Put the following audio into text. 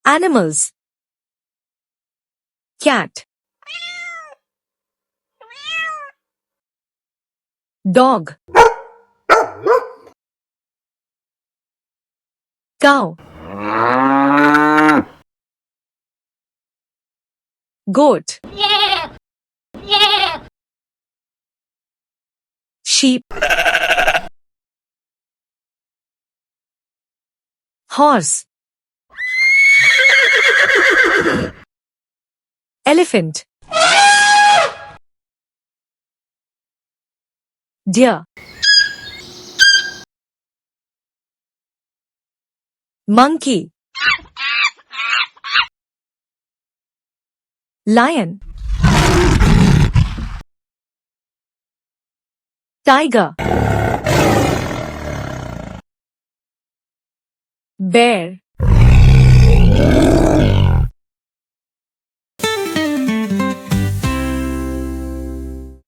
Animals. Cat, dog, cow, goat, sheep, horse, elephant, deer, monkey, lion, tiger, bear,